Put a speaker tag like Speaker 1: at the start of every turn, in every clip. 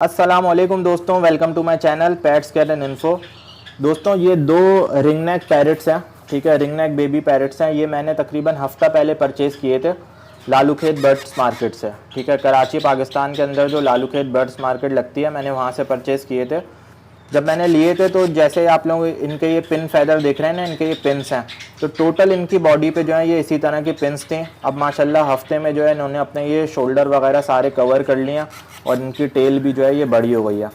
Speaker 1: अस्सलामुअलैकुम दोस्तों, welcome to my channel pets care and info. दोस्तों ये दो रिंग नेक पैरट्स हैं, ठीक है, रिंग नेक बेबी पैरट्स हैं। ये मैंने तकरीबन हफ्ता पहले परचेज़ किए थे लालू खेत बर्ड्स मार्केट से, ठीक है। कराची पाकिस्तान के अंदर जो लालू खेत बर्ड्स मार्केट लगती है, मैंने वहाँ से परचेज़ किए थे। जब मैंने लिए थे तो जैसे आप लोग इनके ये पिन फैदर देख रहे हैं ना, इनके ये पिन्स हैं, तो टोटल इनकी बॉडी पे जो है ये इसी तरह की पिन्स थी। अब माशाल्लाह हफ्ते में जो है इन्होंने अपने ये शोल्डर वगैरह सारे कवर कर लिए और इनकी टेल भी जो है ये बड़ी हो गई है।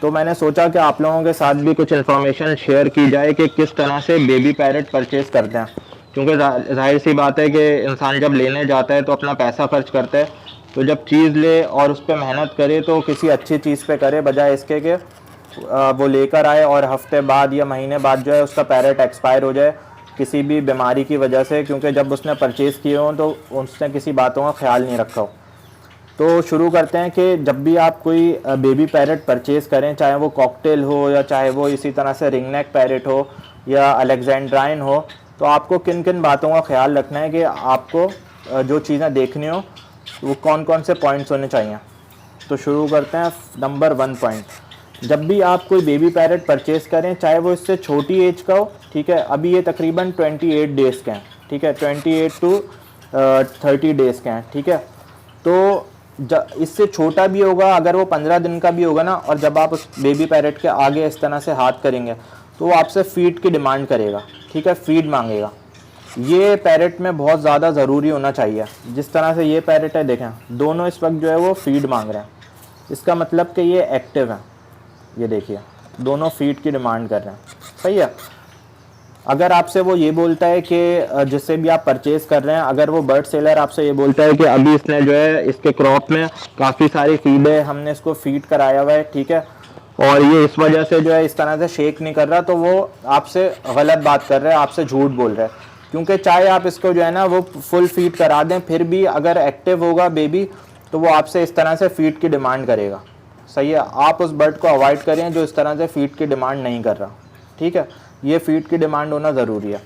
Speaker 1: तो मैंने सोचा कि आप लोगों के साथ भी कुछ इन्फॉर्मेशन शेयर की जाए कि किस तरह से बेबी पैरट परचेज़ करते हैं, क्योंकि जाहिर सी बात है कि इंसान जब लेने जाता है तो अपना पैसा खर्च करता है, तो जब चीज़ ले और उस पर मेहनत करे तो किसी अच्छी चीज़ पे करे, बजाय इसके कि वो लेकर आए और हफ्ते बाद या महीने बाद जो है उसका पैरेट एक्सपायर हो जाए किसी भी बीमारी की वजह से, क्योंकि जब उसने परचेज़ किए हों तो उसने किसी बातों का ख्याल नहीं रखा हो। तो शुरू करते हैं कि जब भी आप कोई बेबी पैरेट परचेज़ करें, चाहे वो कॉकटेल हो या चाहे वो इसी तरह से रिंग नेक पैरेट हो या अलेक्जेंड्राइन हो, तो आपको किन किन बातों का ख्याल रखना है कि आपको जो चीज़ें देखनी हो वो कौन कौन से पॉइंट्स होने चाहिए। तो शुरू करते हैं नंबर 1 पॉइंट। जब भी आप कोई बेबी पैरट परचेज़ करें, चाहे वो इससे छोटी एज का हो, ठीक है, अभी ये तकरीबन 28 डेज़ के हैं, ठीक है, 28 टू 30 डेज़ के हैं, ठीक है। तो इससे छोटा भी होगा, अगर वो 15 दिन का भी होगा ना, और जब आप उस बेबी पैरट के आगे इस तरह से हाथ करेंगे तो वो आपसे फीड की डिमांड करेगा, ठीक है, फीड मांगेगा। ये पैरट में बहुत ज़्यादा ज़रूरी होना चाहिए। जिस तरह से ये पैरट है, देखें दोनों इस वक्त जो है वो फीड मांग रहे हैं, इसका मतलब कि ये एक्टिव है। ये देखिए दोनों फीड की डिमांड कर रहे हैं, सही है। अगर आपसे वो ये बोलता है कि जिससे भी आप परचेज़ कर रहे हैं, अगर वो बर्ड सेलर आपसे ये बोलता है कि अभी इसने जो है इसके क्रॉप में काफ़ी सारी फीड है, हमने इसको फीड कराया हुआ है, ठीक है, और ये इस वजह से जो है इस तरह से शेक नहीं कर रहा, तो वो आपसे गलत बात कर रहा है, आपसे झूठ बोल रहा है। क्योंकि चाहे आप इसको जो है ना वो फुल फीड करा दें, फिर भी अगर एक्टिव होगा बेबी तो वो आपसे इस तरह से फीड की डिमांड करेगा, सही है। आप उस बर्ड को अवॉइड करें जो इस तरह से फीड की डिमांड नहीं कर रहा, ठीक है। ये फीड की डिमांड होना ज़रूरी है।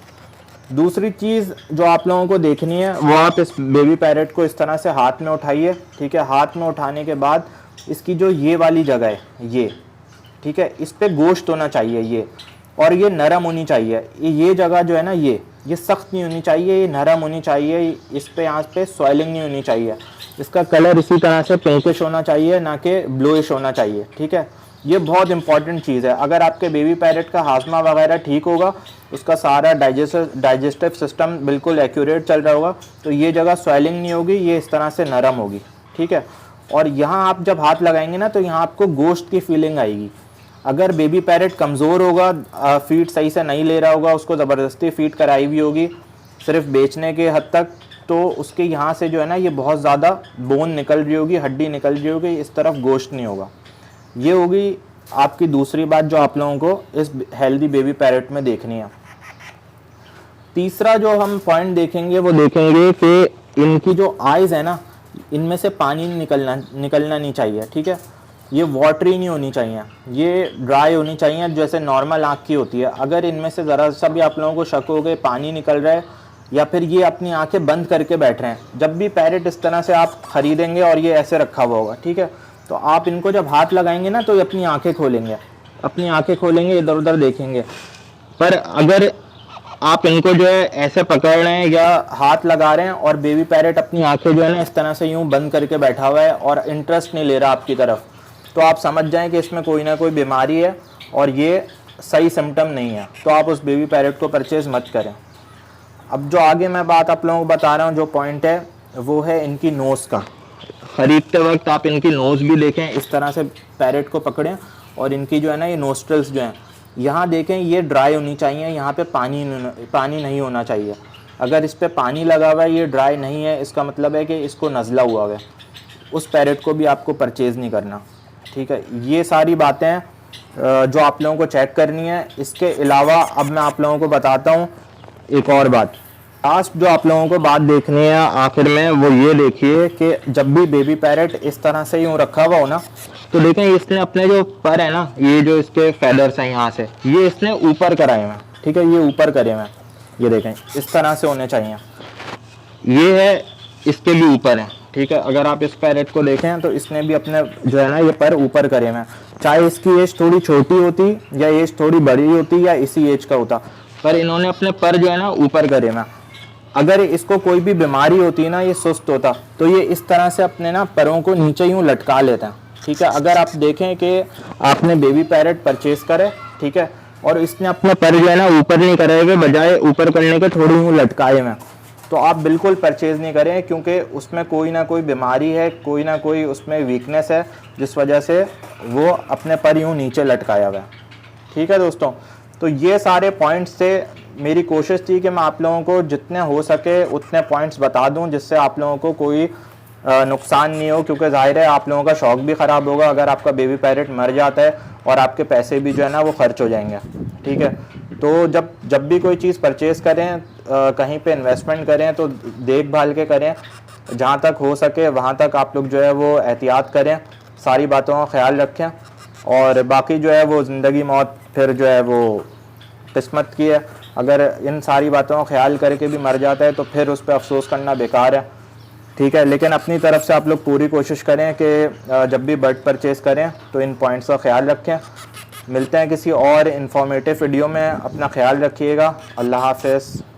Speaker 1: दूसरी चीज़ जो आप लोगों को देखनी है, वो आप इस बेबी पैरट को इस तरह से हाथ में उठाइए, ठीक है। हाथ में उठाने के बाद इसकी जो ये वाली जगह है, ये ठीक है, इस पर गोश्त होना चाहिए ये, और ये नरम होनी चाहिए। ये जगह जो है ना ये सख्त नहीं होनी चाहिए, ये नरम होनी चाहिए। इस पे यहाँ पे सॉइलिंग नहीं होनी चाहिए। इसका कलर इसी तरह से पिंकिश होना चाहिए, ना कि ब्लूइश होना चाहिए, ठीक है। ये बहुत इंपॉर्टेंट चीज़ है। अगर आपके बेबी पैरट का हाजमा वगैरह ठीक होगा, उसका सारा डाइजेस्टिव सिस्टम बिल्कुल एक्यूरेट चल रहा होगा, तो ये जगह स्वेलिंग नहीं होगी, ये इस तरह से नरम होगी, ठीक है। और यहाँ आप जब हाथ लगाएंगे ना तो यहाँ आपको गोश्त की फीलिंग आएगी। अगर बेबी पैरट कमज़ोर होगा, फीड सही से नहीं ले रहा होगा, उसको ज़बरदस्ती फीड कराई हुई होगी सिर्फ बेचने के हद तक, तो उसके यहाँ से जो है ना ये बहुत ज़्यादा बोन निकल रही होगी, हड्डी निकल रही होगी, इस तरफ गोश्त नहीं होगा। ये होगी आपकी दूसरी बात जो आप लोगों को इस हेल्दी बेबी पैरट में देखनी है। तीसरा जो हम पॉइंट देखेंगे वो देखेंगे कि इनकी जो आइज़ है ना, इनमें से पानी निकलना नहीं चाहिए, ठीक है। ये वाटरी नहीं होनी चाहिए, ये ड्राई होनी चाहिए जैसे नॉर्मल आँख की होती है। अगर इनमें से ज़रा सा भी आप लोगों को शक हो गए पानी निकल रहा है या फिर ये अपनी आंखें बंद करके बैठ रहे हैं, जब भी पैरट इस तरह से आप ख़रीदेंगे और ये ऐसे रखा हुआ होगा, ठीक है, तो आप इनको जब हाथ लगाएंगे ना तो ये अपनी आंखें खोलेंगे, इधर उधर देखेंगे। पर अगर आप इनको जो है ऐसे पकड़ रहे हैं या हाथ लगा रहे हैं और बेबी पैरट अपनी आंखें जो है ना इस तरह से यूँ बंद करके बैठा हुआ है और इंटरेस्ट नहीं ले रहा आपकी तरफ, तो आप समझ जाएं कि इसमें कोई ना कोई बीमारी है और ये सही सिम्टम नहीं है, तो आप उस बेबी पैरट को परचेज़ मत करें। अब जो आगे मैं बात आप लोगों को बता रहा हूँ, जो पॉइंट है वो है इनकी नोज़ का। ख़रीदते वक्त आप इनकी नोज़ भी देखें, इस तरह से पैरट को पकड़ें और इनकी जो है ना ये नोस्ट्रल्स जो हैं यहाँ देखें, ये ड्राई होनी चाहिए, यहाँ पे पानी नहीं होना चाहिए। अगर इस पर पानी लगा हुआ है, ये ड्राई नहीं है, इसका मतलब है कि इसको नज़ला हुआ है। उस पैरट को भी आपको परचेज़ नहीं करना, ठीक है। ये सारी बातें जो आप लोगों को चेक करनी है। इसके अलावा अब मैं आप लोगों को बताता हूँ एक और बात। लास्ट जो आप लोगों को बात देखनी है आखिर में, वो ये देखिए कि जब भी बेबी पैरट इस तरह से यूँ रखा हुआ हो ना, तो देखें इसने अपने जो पर है ना, ये जो इसके फेदर्स हैं यहाँ से, ये इसने ऊपर कराए हुए हैं, ठीक है, ये ऊपर करे हुए हैं, ये देखें इस तरह से होने चाहिए। ये है इसके भी ऊपर है, ठीक है। अगर आप इस पैरेट को देखें तो इसने भी अपने जो है ना ये पर ऊपर करे हुए हैं, चाहे इसकी एज थोड़ी छोटी होती या एज थोड़ी बड़ी होती या इसी एज का होता, पर इन्होंने अपने पर जो है ना ऊपर करे हुए हैं। अगर इसको कोई भी बीमारी होती ना, ये सुस्त होता, तो ये इस तरह से अपने ना परों को नीचे यूँ लटका लेता है। ठीक है। अगर आप देखें कि आपने बेबी पैरेट परचेज करे, ठीक है, और इसने अपने पर जो है ना ऊपर नहीं करे हुए, बजाय ऊपर करने के थोड़ी यूँ लटकाए हुए, तो आप बिल्कुल परचेज़ नहीं करें, क्योंकि उसमें कोई ना कोई बीमारी है, कोई ना कोई उसमें वीकनेस है, जिस वजह से वो अपने पर यूँ नीचे लटकाया हुआ है। ठीक है दोस्तों, तो ये सारे पॉइंट्स से मेरी कोशिश थी कि मैं आप लोगों को जितने हो सके उतने पॉइंट्स बता दूं, जिससे आप लोगों को कोई नुकसान नहीं हो, क्योंकि जाहिर है आप लोगों का शौक़ भी ख़राब होगा अगर आपका बेबी पैरेट मर जाता है, और आपके पैसे भी जो है ना वो खर्च हो जाएंगे। ठीक है। तो जब भी कोई चीज़ परचेज़ करें, कहीं पे इन्वेस्टमेंट करें, तो देखभाल के करें, जहाँ तक हो सके वहाँ तक आप लोग जो है वो एहतियात करें, सारी बातों का ख्याल रखें, और बाकी जो है वो ज़िंदगी मौत फिर जो है वो किस्मत की है। अगर इन सारी बातों का ख्याल करके भी मर जाता है तो फिर उस पर अफसोस करना बेकार है। ठीक है। लेकिन अपनी तरफ से आप लोग पूरी कोशिश करें कि जब भी बर्ड परचेज़ करें तो इन पॉइंट्स का ख्याल रखें। मिलते हैं किसी और इन्फॉर्मेटिव वीडियो में, अपना ख्याल रखिएगा। अल्लाह हाफ़िज़।